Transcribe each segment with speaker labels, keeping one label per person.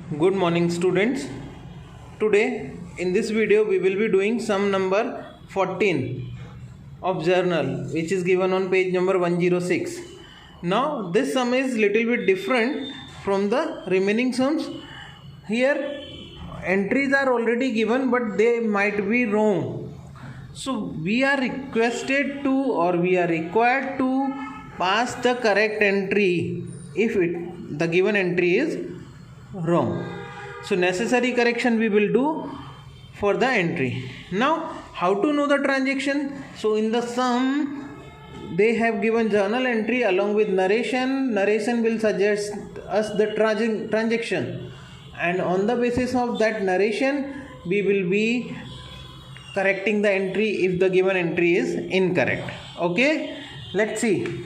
Speaker 1: Good morning students. Today in this video we will be doing sum number 14 of journal, which is given on page number 106. Now this sum is little bit different from the remaining sums. Here entries are already given but they might be wrong. So we are requested to or we are required to pass the correct entry if the given entry is wrong. So necessary correction we will do for the entry. Now how to know the transaction? So in the sum they have given journal entry along with narration. Narration will suggest us the transaction, and on the basis of that narration we will be correcting the entry if the given entry is incorrect. Okay, let's see.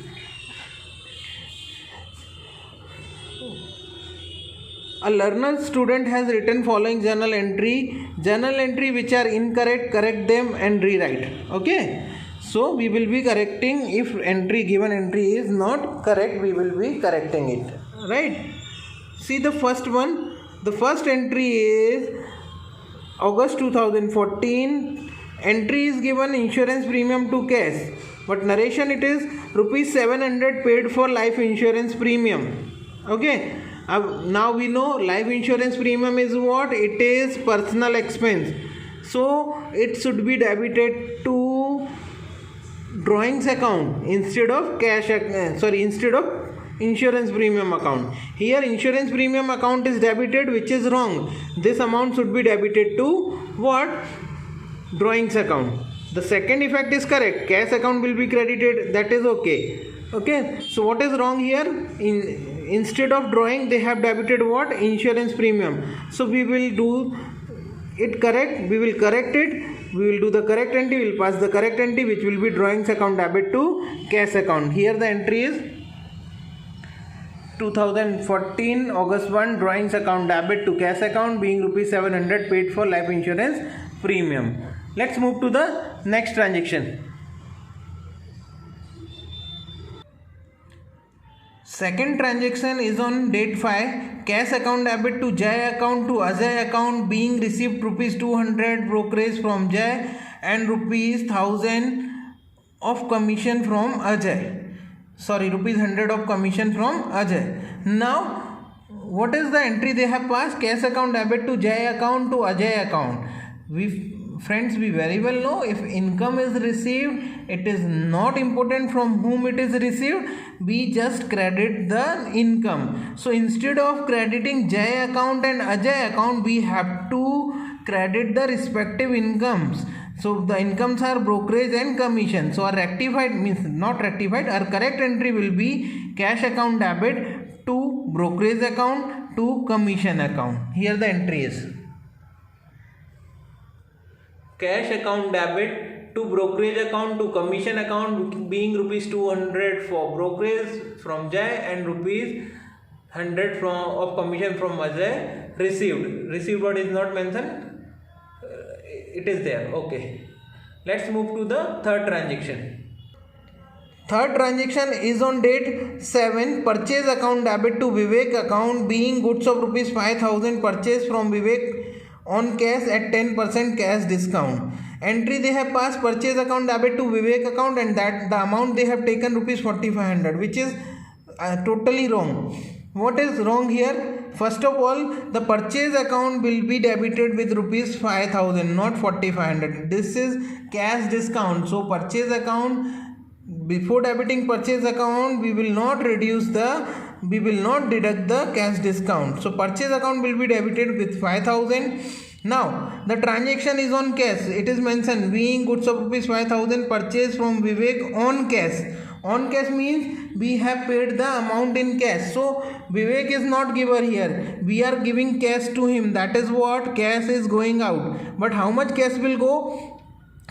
Speaker 1: A learner student has written following journal entry which are incorrect, correct them and rewrite. Okay, so we will be correcting if given entry is not correct, we will be correcting it, right? See the first one. The first entry is August 2014. Entry is given insurance premium to cash, but narration it is rupees 700 paid for life insurance premium. Okay, now we know life insurance premium is what? It is personal expense, so it should be debited to drawings account instead of instead of insurance premium account. Here insurance premium account is debited, which is wrong. This amount should be debited to what? Drawings account. The second effect is correct. Cash account will be credited. That is okay. Okay, so what is wrong here? Instead of drawing they have debited what? Insurance premium. So we will do it correct. We will correct it. We will do the correct entry. We will pass the correct entry, which will be drawings account debit to cash account. Here the entry is 2014 August 1 drawings account debit to cash account being rupees 700 paid for life insurance premium. Let's move to the next transaction. Second transaction is on date 5. Cash account debit to Jai account to Ajay account being received rupees 200 brokerage from Jai and rupees 1000 of commission from Ajay. Rupees 100 of commission from Ajay. Now what is the entry they have passed? Cash account debit to Jai account to Ajay account. Friends, we very well know if income is received, it is not important from whom it is received. We just credit the income. So instead of crediting Jai account and Ajay account, we have to credit the respective incomes. So the incomes are brokerage and commission. So our rectified means not rectified. Our correct entry will be cash account debit to brokerage account to commission account. Here the entry is cash account debit to brokerage account to commission account being rupees 200 for brokerage from Jai and rupees 100 of commission from Ajay received what is not mentioned, it is there. Okay, let's move to the third transaction. Third transaction is on date 7. Purchase account debit to Vivek account being goods of rupees 5000 purchased from Vivek on cash at 10% cash discount. Entry they have passed purchase account debit to Vivek account and that the amount they have taken rupees 4500, which is totally wrong. What is wrong here? First of all, the purchase account will be debited with rupees 5000, not 4500. This is cash discount. So purchase account, before debiting purchase account, we will not deduct the cash discount. So purchase account will be debited with 5000. Now the transaction is on cash. It is mentioned being goods of rupees 5000 purchased from Vivek on cash. On cash means we have paid the amount in cash. So Vivek is not giver here. We are giving cash to him. That is what cash is going out. But how much cash will go?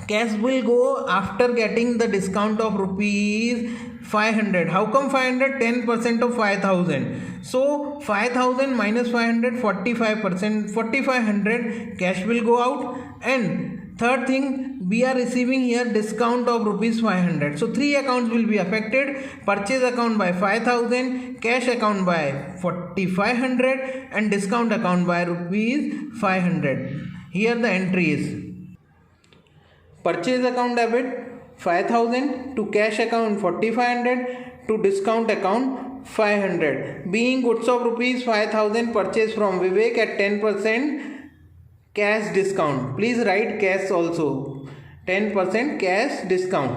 Speaker 1: Cash will go after getting the discount of rupees 500. How come 500? 10% of 5000. So 5000 minus 500, 45%, 4500 cash will go out. And third thing, we are receiving here discount of rupees 500. So 3 accounts will be affected: purchase account by 5000, cash account by 4500 and discount account by rupees 500. Here the entry is: purchase account debit 5000, to cash account 4500, to discount account 500. Being goods of rupees 5000 purchased from Vivek at 10% cash discount. Please write cash also. 10% cash discount.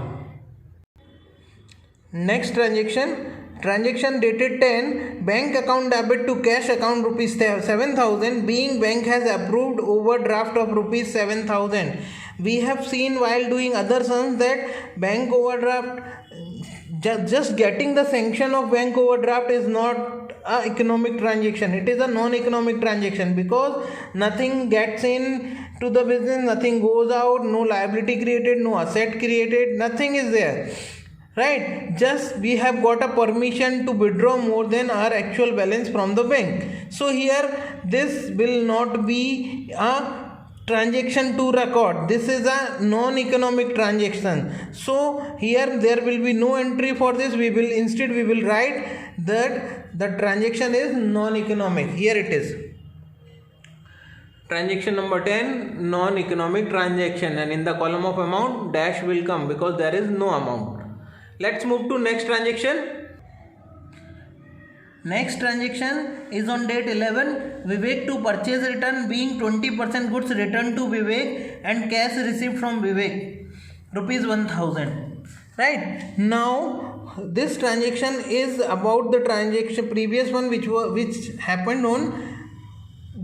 Speaker 1: Next transaction dated 10, bank account debit to cash account rupees 7000, being bank has approved overdraft of rupees 7000. We have seen while doing other sums that bank overdraft, just getting the sanction of bank overdraft is not a economic transaction. It is a non-economic transaction, because nothing gets in to the business, nothing goes out, no liability created, no asset created, nothing is there, right? Just we have got a permission to withdraw more than our actual balance from the bank. So here this will not be a transaction to record. This is a non-economic transaction. So here there will be no entry for this. We will write that the transaction is non-economic. Here it is. Transaction number 10, non-economic transaction, and in the column of amount dash will come because there is no amount. Let's move to next transaction. Next transaction is on date 11. Vivek to purchase return, being 20% goods returned to Vivek and cash received from Vivek, rupees 1000. Right now, this transaction is about the transaction previous one which happened on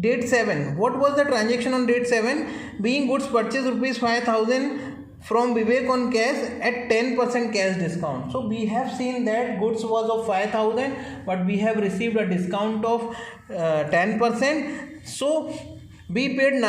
Speaker 1: date 7. What was the transaction on date 7? Being goods purchased rupees 5000 from Vivek on cash at 10% cash discount. So we have seen that goods was of 5000, but we have received a discount of 10%. So we paid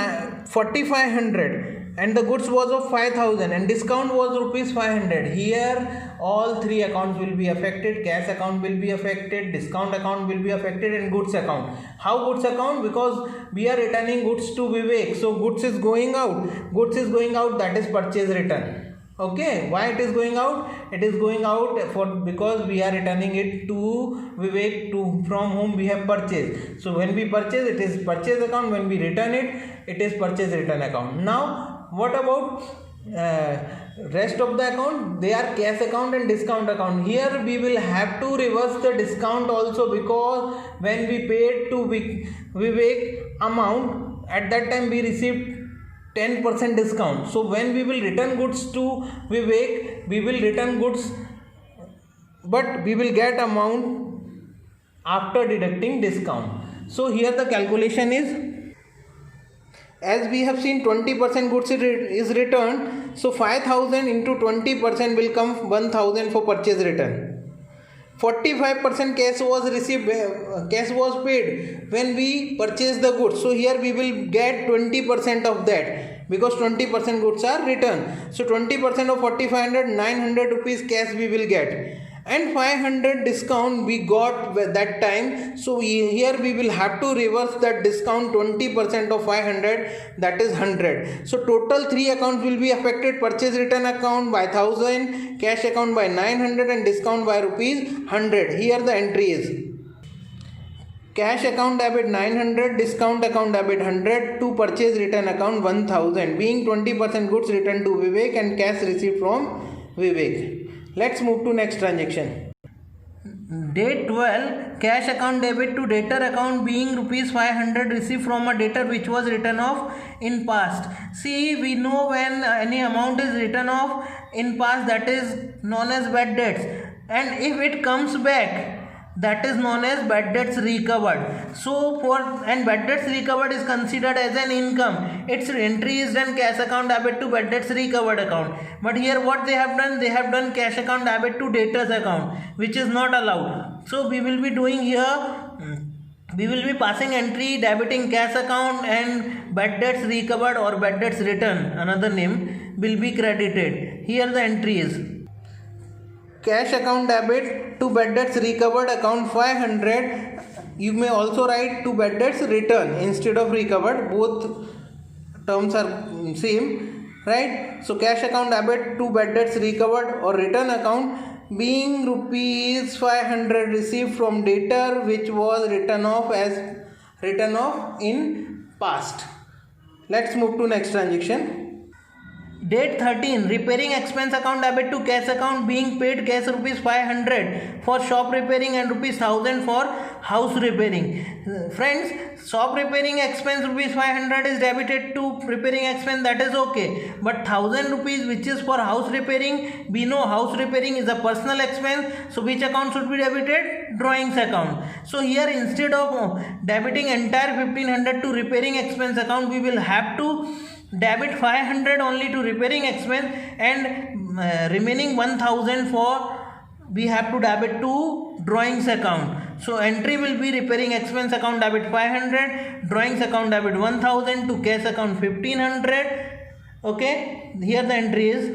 Speaker 1: 4500 and the goods was of 5000 and discount was rupees 500. Here all three accounts will be affected. Cash account will be affected, discount account will be affected, and goods account. How goods account? Because we are returning goods to Vivek, so goods is going out. That is purchase return. Okay, why it is going out? It is going out because we are returning it to Vivek, from whom we have purchased. So when we purchase, it is purchase account. When we return it, it is purchase return account. Now what about rest of the account? They are cash account and discount account. Here we will have to reverse the discount also, because when we paid to Vivek amount, at that time we received 10% discount. So when we will return goods to Vivek, we will return goods, but we will get amount after deducting discount. So here the calculation is, as we have seen, 20% goods is returned. So 5000 into 20% will come 1000 for purchase return. 45% cash was received, cash was paid when we purchased the goods. So here we will get 20% of that, because 20% goods are returned. So 20% of 4500, 900 rupees cash we will get, and 500 discount we got that time. So here we will have to reverse that discount. 20% of 500, that is 100. So total 3 accounts will be affected: purchase return account by 1000, cash account by 900, and discount by rupees 100. Here the entry is: cash account debit 900, discount account debit 100, to purchase return account 1000, being 20% goods returned to Vivek and cash received from Vivek. Let's move to next transaction. Date 12, cash account debit to debtor account, being rupees 500 received from a debtor which was written off in past. See, we know when any amount is written off in past, that is known as bad debts, and if it comes back, that is known as bad debts recovered. So and bad debts recovered is considered as an income. Its entry is done cash account debit to bad debts recovered account. But here what they have done? They have done cash account debit to debtors account, which is not allowed. So we will be doing here, we will be passing entry debiting cash account, and bad debts recovered or bad debts return, another name, will be credited. Here the entry is: cash account debit to bad debts recovered account 500. You may also write to bad debts return instead of recovered. Both terms are same. right? So cash account debit to bad debts recovered, or return account being rupees 500 received from debtor which was written off in past. Let's move to next transaction. Date 13, repairing expense account debit to cash account being paid cash rupees 500 for shop repairing and rupees 1000 for house repairing. Friends, shop repairing expense rupees 500 is debited to repairing expense, that is okay. But 1000 rupees which is for house repairing, we know house repairing is a personal expense. So which account should be debited? Drawings account. So here instead of debiting entire 1500 to repairing expense account, we will have to debit 500 only to repairing expense, and remaining 1000 for we have to debit to drawings account. So entry will be repairing expense account debit 500, drawings account debit 1000, to cash account 1500. Okay, here the entry is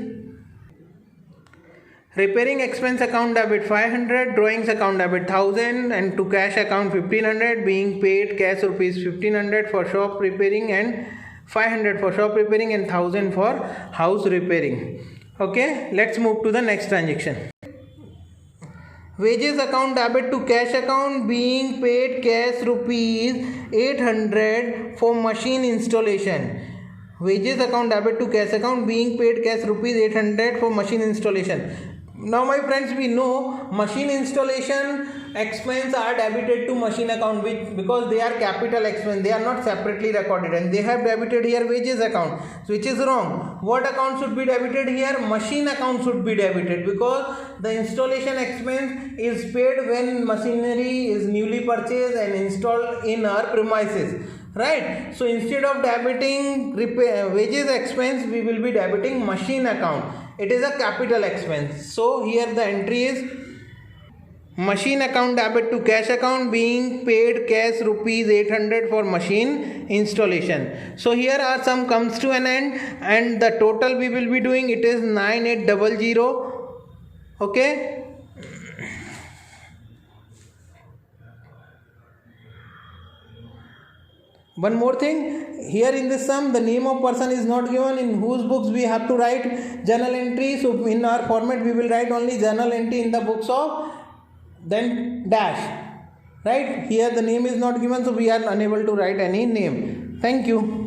Speaker 1: repairing expense account debit 500, drawings account debit 1000, and to cash account 1500, being paid cash rupees 1500 for shop repairing and 500 for shop repairing and 1000 for house repairing. Okay, let's move to the next transaction. Wages account debit to cash account being paid cash rupees 800 for machine installation. Wages account debit to cash account being paid cash rupees 800 for machine installation. Now my friends, we know machine installation expense are debited to machine account because they are capital expense, they are not separately recorded, and they have debited here wages account, which is wrong. What account should be debited here? Machine account should be debited, because the installation expense is paid when machinery is newly purchased and installed in our premises, right? So instead of debiting wages expense, we will be debiting machine account. It is a capital expense. So here the entry is machine account debit to cash account being paid cash rupees 800 for machine installation. So here are some comes to an end, and the total we will be doing, it is 9800. Okay. One more thing, here in this sum the name of person is not given, in whose books we have to write journal entry. So in our format we will write only journal entry in the books of, then dash, right? Here the name is not given, so we are unable to write any name. Thank you.